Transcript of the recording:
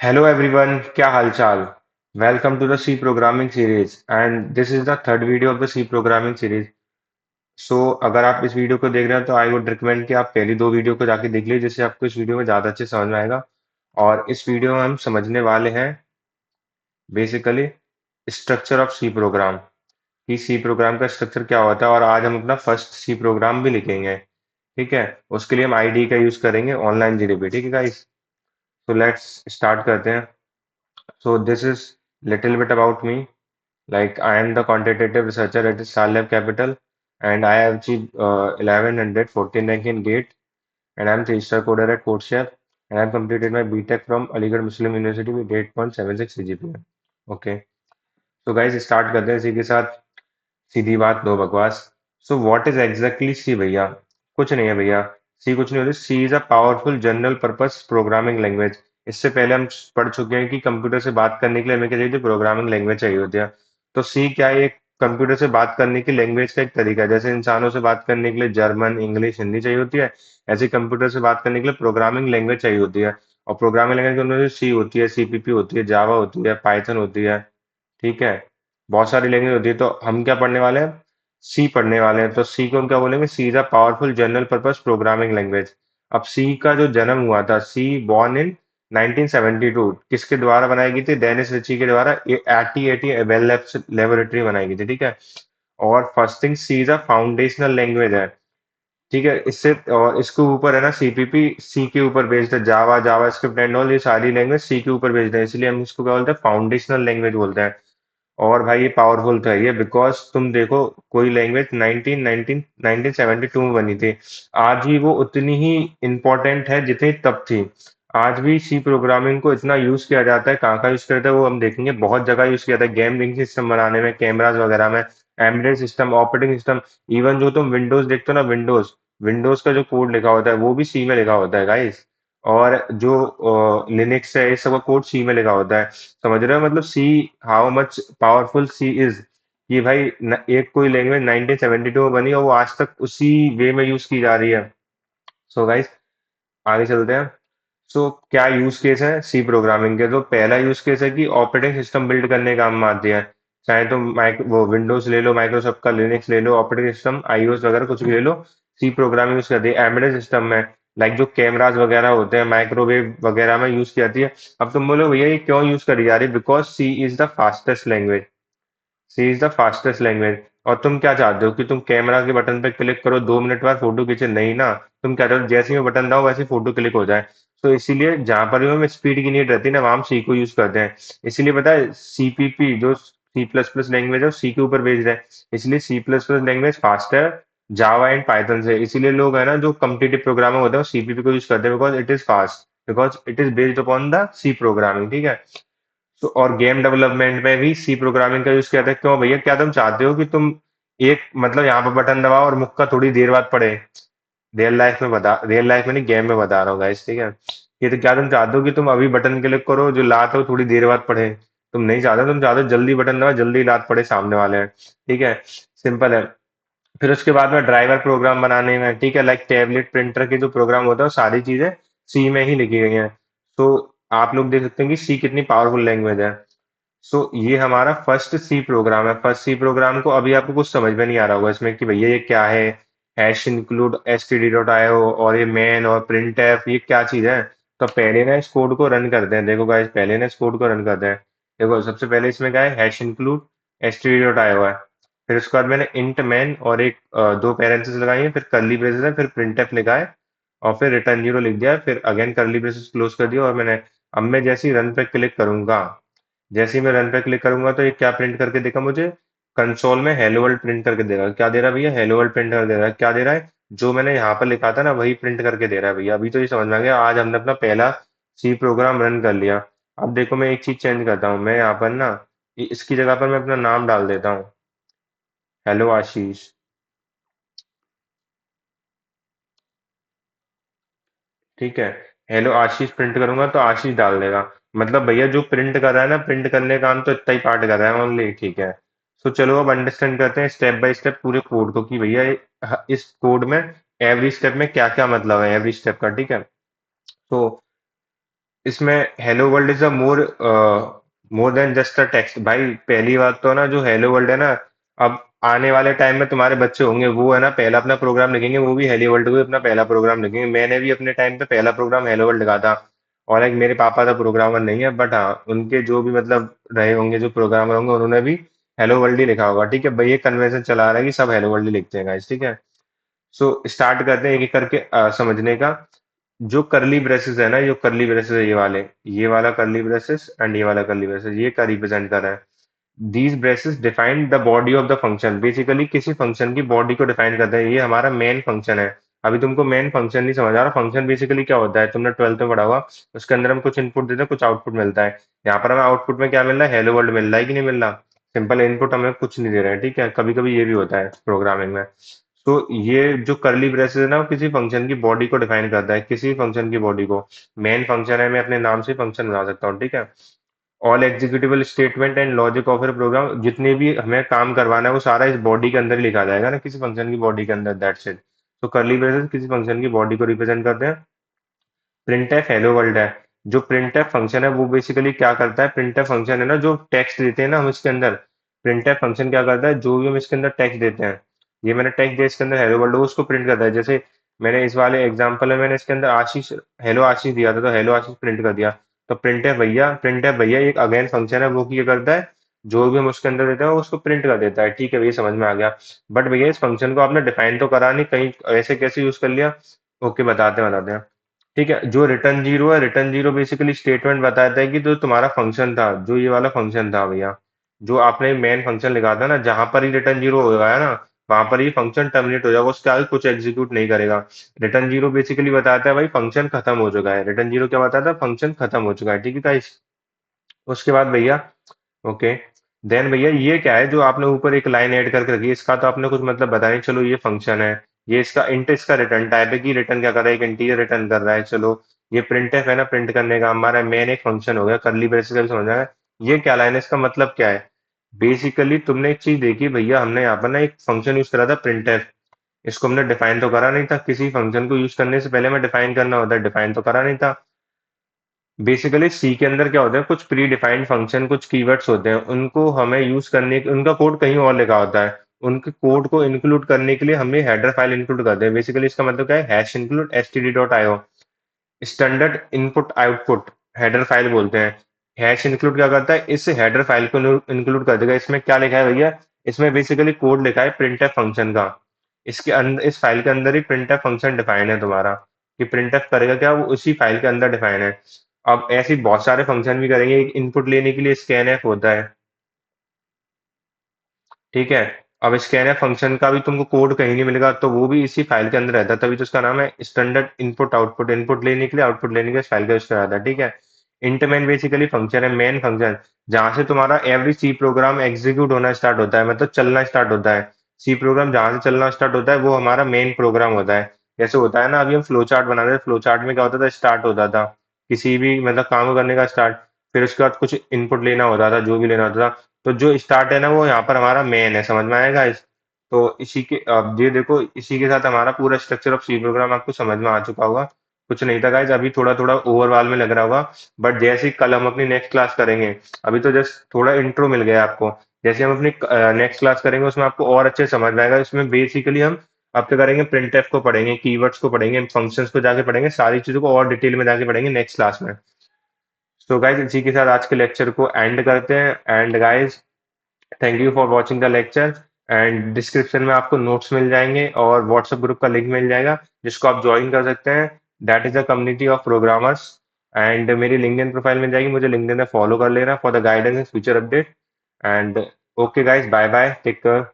Hello everyone, क्या हालचाल? Welcome to the C programming series and this is the third video of the C programming series. So अगर आप इस video को देख रहे हैं तो आई वुड रिकमेंड कि आप पहली दो वीडियो को जाके देख लीजिए जिससे आपको इस वीडियो में ज़्यादा अच्छे समझ में आएगा। और इस वीडियो में हम समझने वाले हैं basically structure of C program कि सी प्रोग्राम का स्ट्रक्चर क्या होता है और आज हम अपना फर्स्ट सी प्रोग्राम भी लिखेंगे। ठीक है, उसके लिए हम आईडी का यूज़ करेंगे ऑनलाइन जीडीबी। ठीक है गाइस, तो लेट्स स्टार्ट करते हैं। So this is little bit about me. Like I am the quantitative researcher at Salab Capital, and I have achieved 1114 rank in GATE, and I am three-star coder at CodeChef, and I have completed my BTech from Aligarh Muslim University with 8.76 CGPA. Okay, so guys start करते हैं इसी के साथ। सीधी बात no बकवास। So what is exactly C भैया? कुछ नहीं है भैया। सी कुछ नहीं होती। C is a powerful general purpose programming language. इससे पहले हम पढ़ चुके हैं कि कंप्यूटर से बात करने के लिए हमें क्या चाहिए थी? प्रोग्रामिंग लैंग्वेज चाहिए होती है। तो सी क्या है? एक कंप्यूटर से बात करने की लैंग्वेज का एक तरीका है। जैसे इंसानों से बात करने के लिए जर्मन, इंग्लिश, हिंदी चाहिए होती है, ऐसे कंप्यूटर से बात करने के लिए प्रोग्रामिंग लैंग्वेज चाहिए होती है। और प्रोग्रामिंग लैंग्वेज के अंदर सी होती है, सीपीपी होती है, जावा होती है, पाइथन होती है। ठीक है, बहुत सारी लैंग्वेज होती है। तो हम क्या पढ़ने वाले हैं? सी पढ़ने वाले हैं। तो सी को हम क्या बोलेंगे? C is a powerful general purpose programming language. अब सी का जो जन्म हुआ था, सी बॉर्न इन 1972, किसके द्वारा बनाई गई थी? डेनिस रिची के द्वारा। एटी एटी बेल लेबोरेटरी बनाई गई थी। ठीक है, और first thing, C is a foundational language है। ठीक है, इससे और इसके ऊपर है ना सीपीपी, सी के ऊपर बेस्ड है। जावा, जावा स्क्रिप्ट एंड ऑल, ये सारी लैंग्वेज सी के ऊपर बेस्ड है, इसलिए हम इसको क्या बोलते हैं? फाउंडेशनल लैंग्वेज बोलते हैं। और भाई ये पावरफुल तो है ये, बिकॉज तुम देखो, कोई लैंग्वेज 1972 में बनी थी, आज भी वो उतनी ही इंपॉर्टेंट है जितनी तब थी। आज भी सी प्रोग्रामिंग को इतना यूज किया जाता है। कहाँ कहाँ यूज करता है वो हम देखेंगे। बहुत जगह यूज किया जाता है, गेम लिंक सिस्टम बनाने में, कैमराज वगैरह में, embedded system, operating system. Even जो तुम विंडोज देखते हो ना, विंडोज विंडोज का जो कोड लिखा होता है वो भी सी में लिखा होता है गाइस। और जो लिनक्स है, इस सब का कोड सी में लिखा होता है। समझ रहे हो मतलब C how much powerful C is? कि भाई एक कोई लैंग्वेज 1972 में बनी और वो आज तक उसी वे में यूज की जा रही है। सो गाइस, आगे चलते हैं। सो क्या यूज केस है सी प्रोग्रामिंग के? तो पहला यूज केस है कि ऑपरेटिंग सिस्टम बिल्ड करने का काम आती है। चाहे तो माइक वो विंडोज ले लो, माइक्रोसॉफ्ट का लिनक्स ले लो, ऑपरेटिंग सिस्टम आईओएस वगैरह कुछ भी ले लो, सी प्रोग्रामिंग यूज करती है। एम्बेडेड सिस्टम में लाइक जो कैमराज वगैरह होते हैं, माइक्रोवेव वगैरह में यूज की जाती है। अब तुम बोलो भैया ये क्यों यूज करी जा रही है? Because C is the fastest language. C is the fastest language. और तुम क्या चाहते हो कि तुम कैमरा के बटन पे क्लिक करो, 2 मिनट बाद फोटो खींचे? नहीं ना। तुम क्या चाहते हो? जैसे ही मैं बटन दबाऊं वैसे फोटो क्लिक हो जाए। तो इसीलिए जहां पर भी हमें स्पीड की नीड रहती है ना, वहां हम सी को यूज करते हैं। इसीलिए पता है सीपीपी जो सी प्लस प्लस लैंग्वेज है, सी के ऊपर बेस्ड है। इसलिए C plus plus language fast है जावा एंड पाइथन से। इसीलिए लोग है ना जो कम्पिटिटिव प्रोग्रामर होते हैं वो सीपीपी को यूज करते हैं, because it is fast, because it is based upon the C programming. ठीक है, तो और गेम डेवलपमेंट में भी सी प्रोग्रामिंग का यूज किया था। क्यों भैया? क्या तुम चाहते हो कि तुम एक मतलब यहाँ पर बटन दबाओ और मुक्का थोड़ी देर बाद पड़े? रियल लाइफ में नहीं, गेम में बता रहा हूँ गाइस। ठीक है, ये तो क्या तुम चाहते हो कि तुम अभी बटन क्लिक करो, जो लात हो थोड़ी देर बाद पड़े? तुम नहीं चाहते, तुम चाहते हो जल्दी बटन दबाओ, जल्दी लात पड़े सामने वाले हैं। ठीक है, सिंपल है। फिर उसके बाद में ड्राइवर प्रोग्राम बनाने में, ठीक है, लाइक टैबलेट प्रिंटर के जो प्रोग्राम होता है वो सारी चीजें सी में ही लिखी गई हैं। तो आप लोग देख सकते हैं कि सी कितनी पावरफुल लैंग्वेज है। सो ये हमारा फर्स्ट सी प्रोग्राम है। फर्स्ट सी प्रोग्राम को अभी आपको कुछ समझ में नहीं आ रहा होगा इसमें कि भैया ये क्या है। Hash include S T D dot I O और ये मैन और प्रिंट एफ, ये क्या चीज है? तो पहले ना इस कोड को रन करते हैं। देखो गाइस, पहले ना इस कोड को रन करते हैं। देखो सबसे पहले इसमें क्या है? Hash include S T D dot I O है। फिर उसके बाद मैंने इंट मैन और एक दो पैरेंथेसिस लगाई है, फिर कर्ली ब्रेसेस है, फिर प्रिंट एफ लिखा है, और फिर रिटर्न जीरो लिख दिया है, फिर अगेन कर्ली ब्रेसेस क्लोज कर दिया। और मैंने अब मैं जैसे ही रन पे क्लिक करूंगा, जैसे ही मैं रन पे क्लिक करूंगा तो ये क्या प्रिंट करके देगा मुझे? कंसोल में हेलो वर्ल्ड प्रिंट करके देगा। क्या दे रहा है भैया? हेलो वर्ल्ड प्रिंट कर दे रहा है। क्या दे रहा है? जो मैंने यहाँ पर लिखा था ना वही प्रिंट करके दे रहा है भैया। अभी तो ये समझ में आ गया, आज हमने अपना पहला सी प्रोग्राम रन कर लिया। अब देखो मैं एक चीज चेंज करता हूँ। मैं यहाँ पर ना इसकी जगह पर मैं अपना नाम डाल देता हूँ, हेलो आशीष। ठीक है, हेलो आशीष प्रिंट करूंगा तो आशीष डाल देगा। मतलब भैया जो प्रिंट कर रहा है ना, प्रिंट करने का काम तो इतना ही पार्ट कर रहा है ओनली। ठीक है, तो चलो अब अंडरस्टैंड करते हैं स्टेप बाय स्टेप पूरे कोड को कि भैया इस कोड में एवरी स्टेप में क्या क्या मतलब है एवरी स्टेप का। ठीक है, तो इसमें hello world is a more than just a text भाई। पहली बात तो ना जो हेलो वर्ल्ड है ना, अब आने वाले टाइम में तुम्हारे बच्चे होंगे, वो है ना पहला अपना प्रोग्राम लिखेंगे, वो भी हेलो वर्ल्ड को ही अपना पहला प्रोग्राम लिखेंगे। मैंने भी अपने टाइम पे पहला प्रोग्राम हेलो वर्ल्ड लिखा था। और एक मेरे पापा तो प्रोग्रामर नहीं है, बट हाँ उनके जो भी मतलब रहे होंगे जो प्रोग्रामर होंगे, उन्होंने भी हेलो वर्ल्ड ही लिखा होगा। ठीक है भाई, ये कन्वेंशन चला रहा है कि सब हेलो वर्ल्ड ही लिखते हैं गाइस। ठीक है, सो स्टार्ट करते हैं एक एक करके समझने का। जो करली ब्रेसेस है ना, जो करली ब्रेसेस है, ये वाला करली ब्रेसेस एंड ये वाला करली ब्रेसेस, ये क्या रिप्रेजेंट कर रहा है? These braces define the body of the function. Basically किसी फंक्शन की बॉडी को डिफाइन करता है, ये हमारा मेन फंक्शन है। अभी तुमको मेन फंक्शन नहीं समझ आ रहा, फंक्शन बेसिकली क्या होता है तुमने 12th में पढ़ा होगा। उसके अंदर हम कुछ इनपुट देते हैं, कुछ आउटपुट मिलता है। यहाँ पर हमें आउटपुट में क्या मिल रहा है? हेलो वर्ल्ड मिल रहा है कि नहीं मिल रहा? सिंपल इनपुट हमें कुछ नहीं दे रहा है। ठीक है, कभी कभी ये भी होता है प्रोग्रामिंग में। तो ये जो करली ब्रेसेस है ना, वो किसी फंक्शन की बॉडी को डिफाइन करता है, किसी फंक्शन की बॉडी को। मेन फंक्शन है, मैं अपने नाम से फंक्शन बना सकता हूँ। ठीक है, all executable statement and logic of a program, जितने भी हमें काम करवाना है वो सारा इस बॉडी के अंदर ही लिखा जाएगा ना, किसी फंक्शन की बॉडी के अंदर। That's it. तो करली ब्रेसेस किसी फंक्शन की बॉडी को रिप्रेजेंट करते हैं। प्रिंटफ हेलो वर्ल्ड है। जो प्रिंटफ फंक्शन है वो बेसिकली क्या करता है? प्रिंटफ फंक्शन है ना, जो टेक्स्ट देते हैं ना हम इसके अंदर, प्रिंटफ फंक्शन क्या करता है? जो भी हम इसके अंदर टेक्स्ट देते हैं, ये मैंने टेक्स्ट दिया इसके अंदर हेलो वर्ल्ड, वो उसको प्रिंट करता है। जैसे मैंने इस वाले एग्जांपल में मैंने इसके अंदर आशीष, हेलो आशीष दिया था, तो हेलो आशीष प्रिंट कर दिया। तो प्रिंटफ भैया एक अगेन फंक्शन है, वो क्या करता है? जो भी हम उसके अंदर देते हैं वो उसको प्रिंट कर देता है। ठीक है भैया, समझ में आ गया। बट भैया इस फंक्शन को आपने डिफाइन तो करा नहीं, कहीं ऐसे कैसे यूज कर लिया? ओके, बताते हैं। ठीक है, जो रिटर्न जीरो है, रिटर्न जीरो बेसिकली स्टेटमेंट बताता है कि जो तुम्हारा फंक्शन था, जो ये वाला फंक्शन था भैया, जो आपने मेन फंक्शन लिखा था ना, जहां पर ही रिटर्न जीरो होगा है ना, वहां पर ही फंक्शन टर्मिनेट हो जाएगा, उसके आगे कुछ एग्जीक्यूट नहीं करेगा। रिटर्न जीरो बेसिकली बताता है भाई फंक्शन खत्म हो चुका है। रिटर्न जीरो क्या बताता है? फंक्शन खत्म हो चुका है। ठीक है गाइस, उसके बाद भैया, ओके, देन भैया ये क्या है जो आपने ऊपर एक लाइन ऐड करके रखी है? इसका तो आपने कुछ मतलब बताया नहीं। चलो ये फंक्शन है, ये इसका इंट, इसका रिटर्न टाइप है कि रिटर्न क्या कर रहा है? एक इंटीजर रिटर्न कर रहा है। चलो, ये प्रिंटफ है ना, प्रिंट करने का हमारा मेन एक फंक्शन हो गया। करली ब्रेसेस का भी समझ आया। ये क्या लाइन है, इसका मतलब क्या है? बेसिकली तुमने एक चीज देखी भैया, हमने यहाँ पर ना एक फंक्शन यूज करा था प्रिंटफ। इसको हमने डिफाइन तो करा नहीं था, किसी फंक्शन को यूज करने से पहले हमें डिफाइन करना होता है, डिफाइन तो करा नहीं था। बेसिकली सी के अंदर क्या होता है? कुछ प्री डिफाइंड फंक्शन, कुछ कीवर्ड्स होते हैं, उनको हमें यूज करने, उनका कोड कहीं और लिखा होता है। उनके कोड को इंक्लूड करने के लिए हमें हेडर फाइल इंक्लूड करते हैं। बेसिकली इसका मतलब क्या है? Hash include std.io, standard input output header file बोलते हैं। हैश इंक्लूड क्या करता है? इस हेडर फाइल को इंक्लूड कर देगा। इसमें क्या लिखा है भैया? इसमें बेसिकली कोड लिखा है प्रिंटफ फंक्शन का। इसके अंदर, इस फाइल के अंदर ही प्रिंटफ फंक्शन डिफाइन है तुम्हारा, कि प्रिंटफ करेगा क्या, वो उसी फाइल के अंदर डिफाइन है। अब ऐसे ही बहुत सारे फंक्शन भी करेंगे। एक इनपुट लेने के लिए स्कैनफ होता है। ठीक है, अब स्कैनफ फंक्शन का भी तुमको कोड कहीं नहीं मिलेगा, तो वो भी इसी फाइल के अंदर रहता है, तभी तो उसका नाम है स्टैंडर्ड इनपुट आउटपुट। इनपुट लेने के लिए, आउटपुट लेने के लिए इस फाइल का यूज करा जाता है। ठीक है, इंट मेन बेसिकली फंक्शन है, मेन फंक्शन, जहां से तुम्हारा एवरी सी प्रोग्राम एग्जीक्यूट होना स्टार्ट होता है, मतलब चलना स्टार्ट होता है। सी प्रोग्राम जहां से चलना स्टार्ट होता है वो हमारा मेन प्रोग्राम होता है। जैसे होता है ना, अभी हम फ्लो चार्ट बना रहे थे, फ्लो चार्ट में क्या होता था? स्टार्ट होता था किसी भी मतलब काम करने का स्टार्ट, फिर उसके बाद कुछ इनपुट लेना होता था, जो भी लेना होता था। तो जो स्टार्ट है ना, वो यहाँ पर हमारा मेन है। समझ में आएगा इस? तो इसी के, अब ये देखो, इसी के साथ हमारा पूरा स्ट्रक्चर ऑफ सी प्रोग्राम आपको समझ में आ चुका होगा। कुछ नहीं था गाइज, अभी थोड़ा थोड़ा ओवरऑल में लग रहा होगा, बट जैसे ही कल हम अपनी नेक्स्ट क्लास करेंगे, अभी तो जस्ट थोड़ा इंट्रो मिल गया आपको। जैसे हम अपनी नेक्स्ट क्लास करेंगे, उसमें आपको और अच्छे समझ में आएगा। इसमें बेसिकली हम अब क्या करेंगे? प्रिंटफ को पढ़ेंगे, कीवर्ड्स को पढ़ेंगे, फंक्शंस को जाके पढ़ेंगे, सारी चीजों को और डिटेल में जाके पढ़ेंगे नेक्स्ट क्लास में। सो गाइज, इसी के साथ आज के लेक्चर को एंड करते हैं। And guys, thank you for watching the lecture. And description में आपको नोट्स मिल जाएंगे और व्हाट्सएप ग्रुप का लिंक मिल जाएगा, जिसको आप ज्वाइन कर सकते हैं। That is a community of programmers. And मेरी लिंक्डइन प्रोफाइल मिल जाएगी, मुझे लिंक्डइन में फॉलो कर लेना for the guidance and future update. And okay guys, bye bye, take care.